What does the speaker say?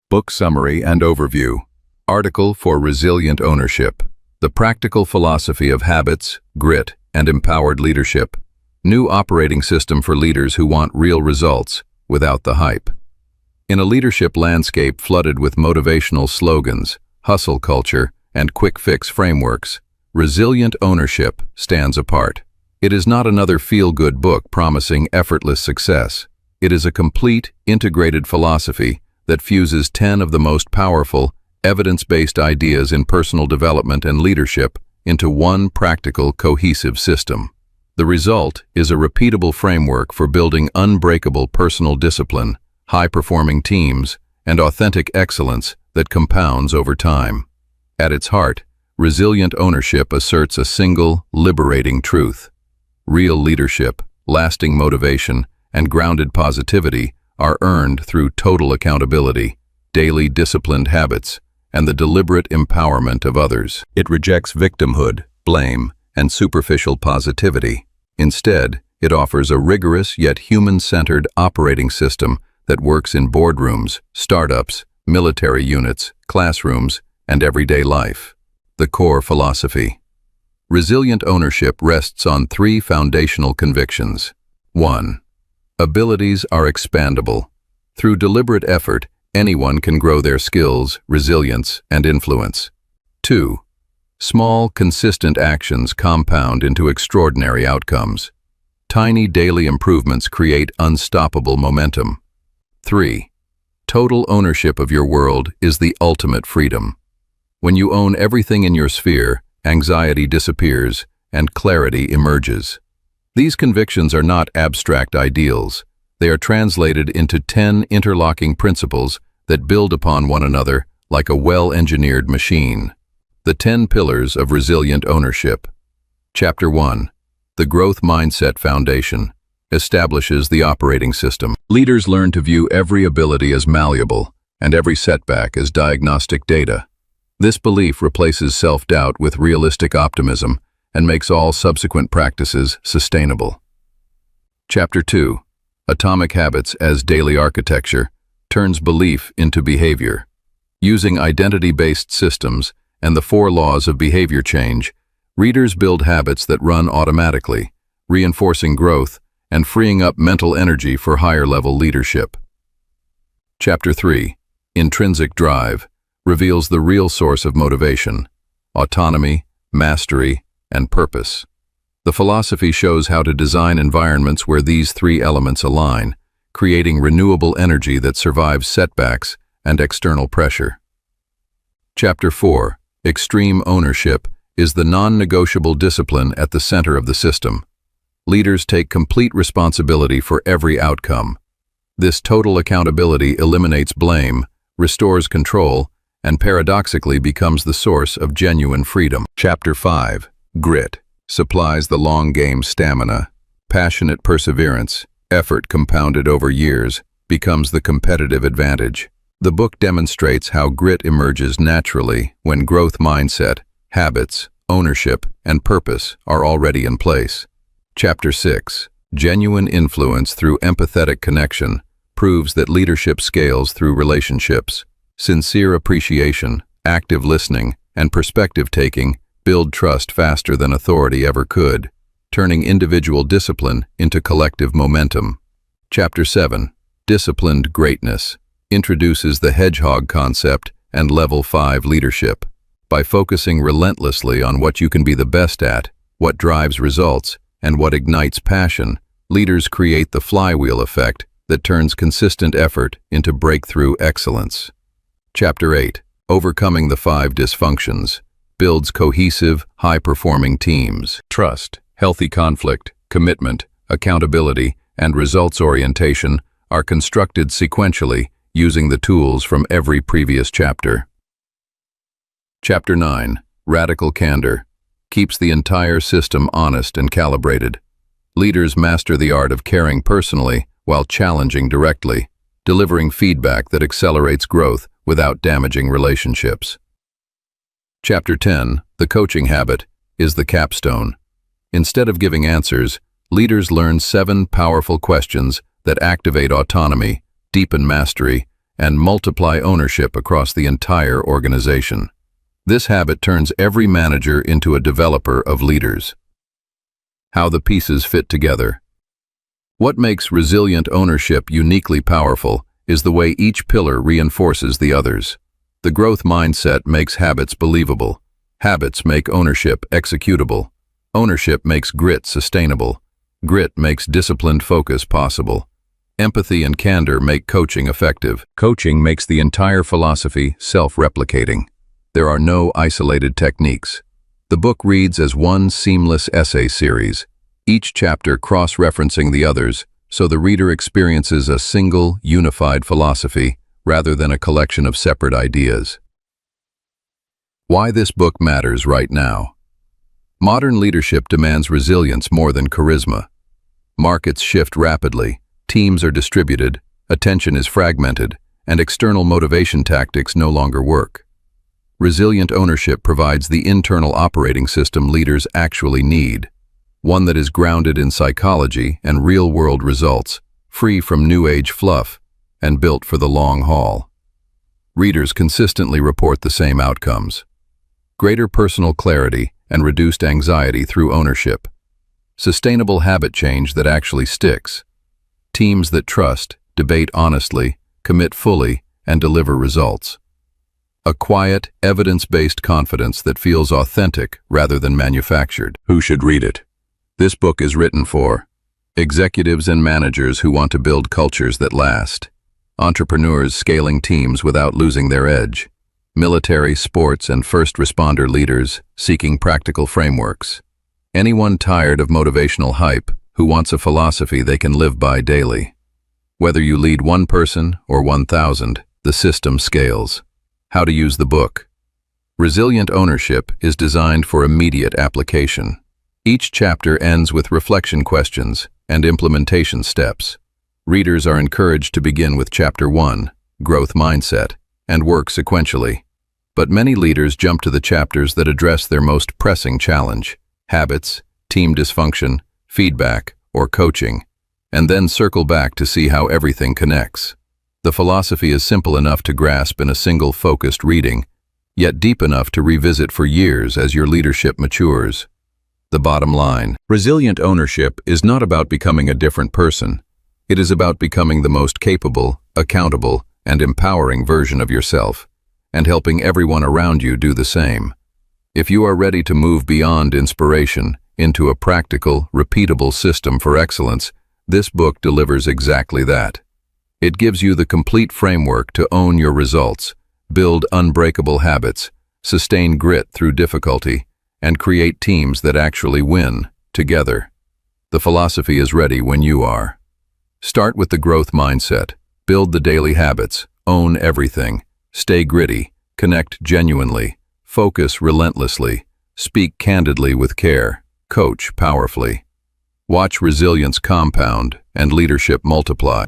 Book summary and overview. Article for Resilient Ownership. The Practical Philosophy of Habits, Grit, and Empowered Leadership. New operating system for leaders who want real results without the hype. In a leadership landscape flooded with motivational slogans, hustle culture, and quick-fix frameworks, Resilient Ownership stands apart. It is not another feel-good book promising effortless success. It is a complete, integrated philosophy that fuses 10 of the most powerful, evidence-based ideas in personal development and leadership into one practical, cohesive system. The result is a repeatable framework for building unbreakable personal discipline, high-performing teams, and authentic excellence that compounds over time. At its heart, Resilient Ownership asserts a single, liberating truth. Real leadership, lasting motivation, and grounded positivity are earned through total accountability, daily disciplined habits, and the deliberate empowerment of others. It rejects victimhood, blame, and superficial positivity. Instead, it offers a rigorous yet human-centered operating system that works in boardrooms, startups, military units, classrooms, and everyday life. The core philosophy. Resilient Ownership rests on 3 foundational convictions. 1. Abilities are expandable. Through deliberate effort, anyone can grow their skills, resilience, and influence. 2. Small, consistent actions compound into extraordinary outcomes. Tiny daily improvements create unstoppable momentum. 3. Total ownership of your world is the ultimate freedom. When you own everything in your sphere, anxiety disappears and clarity emerges. These convictions are not abstract ideals. They are translated into 10 interlocking principles that build upon one another like a well-engineered machine. The 10 Pillars of Resilient Ownership. Chapter 1. The Growth Mindset Foundation establishes the operating system. Leaders learn to view every ability as malleable and every setback as diagnostic data. This belief replaces self-doubt with realistic optimism and makes all subsequent practices sustainable. Chapter 2. Atomic Habits as Daily Architecture turns belief into behavior. Using identity-based systems and the 4 laws of behavior change, readers build habits that run automatically, reinforcing growth and freeing up mental energy for higher-level leadership. Chapter 3. Intrinsic Drive reveals the real source of motivation: autonomy, mastery, and purpose. The philosophy shows how to design environments where these 3 elements align, creating renewable energy that survives setbacks and external pressure. Chapter 4. Extreme Ownership is the non-negotiable discipline at the center of the system. Leaders take complete responsibility for every outcome. This total accountability eliminates blame, restores control, and paradoxically becomes the source of genuine freedom. Chapter 5. Grit supplies the long-game stamina. Passionate perseverance, effort compounded over years, becomes the competitive advantage. The book demonstrates how grit emerges naturally when growth mindset, habits, ownership, and purpose are already in place. Chapter 6. Genuine Influence through Empathetic Connection proves that leadership scales through relationships. Sincere appreciation, active listening, and perspective-taking build trust faster than authority ever could, turning individual discipline into collective momentum. Chapter 7. Disciplined Greatness introduces the hedgehog concept and level 5 leadership. By focusing relentlessly on what you can be the best at, what drives results, and what ignites passion, leaders create the flywheel effect that turns consistent effort into breakthrough excellence. Chapter 8. Overcoming the 5 Dysfunctions builds cohesive, high-performing teams. Trust, healthy conflict, commitment, accountability, and results orientation are constructed sequentially using the tools from every previous chapter. Chapter 9. Radical Candor keeps the entire system honest and calibrated. Leaders master the art of caring personally while challenging directly, delivering feedback that accelerates growth without damaging relationships. Chapter 10. The Coaching Habit is the capstone. Instead of giving answers, leaders learn 7 powerful questions that activate autonomy, deepen mastery, and multiply ownership across the entire organization. This habit turns every manager into a developer of leaders. How the pieces fit together. What makes resilient ownership uniquely powerful is the way each pillar reinforces the others. The growth mindset makes habits believable. Habits make ownership executable. Ownership makes grit sustainable. Grit makes disciplined focus possible. Empathy and candor make coaching effective. Coaching makes the entire philosophy self-replicating. There are no isolated techniques. The book reads as one seamless essay series, each chapter cross-referencing the others, so the reader experiences a single, unified philosophy rather than a collection of separate ideas. Why this book matters right now. Modern leadership demands resilience more than charisma. Markets shift rapidly, teams are distributed, attention is fragmented, and external motivation tactics no longer work. Resilient ownership provides the internal operating system leaders actually need, one that is grounded in psychology and real-world results, free from new age fluff, and built for the long haul. Readers consistently report the same outcomes: greater personal clarity and reduced anxiety through ownership, sustainable habit change that actually sticks, teams that trust, debate honestly, commit fully, and deliver results. A quiet, evidence-based confidence that feels authentic rather than manufactured. Who should read it? This book is written for executives and managers who want to build cultures that last, entrepreneurs scaling teams without losing their edge, military, sports, and first responder leaders seeking practical frameworks, anyone tired of motivational hype who wants a philosophy they can live by daily. Whether you lead one person or 1,000, the system scales. How to use the book. Resilient ownership is designed for immediate application. Each chapter ends with reflection questions and implementation steps. Readers are encouraged to begin with Chapter 1, Growth Mindset, and work sequentially. But many leaders jump to the chapters that address their most pressing challenge: habits, team dysfunction, feedback, or coaching, and then circle back to see how everything connects. The philosophy is simple enough to grasp in a single focused reading, yet deep enough to revisit for years as your leadership matures. The bottom line: resilient ownership is not about becoming a different person. It is about becoming the most capable, accountable, and empowering version of yourself, and helping everyone around you do the same. If you are ready to move beyond inspiration into a practical, repeatable system for excellence, this book delivers exactly that. It gives you the complete framework to own your results, build unbreakable habits, sustain grit through difficulty, and create teams that actually win, together. The philosophy is ready when you are. Start with the growth mindset, build the daily habits, own everything, stay gritty, connect genuinely, focus relentlessly, speak candidly with care, coach powerfully. Watch resilience compound and leadership multiply.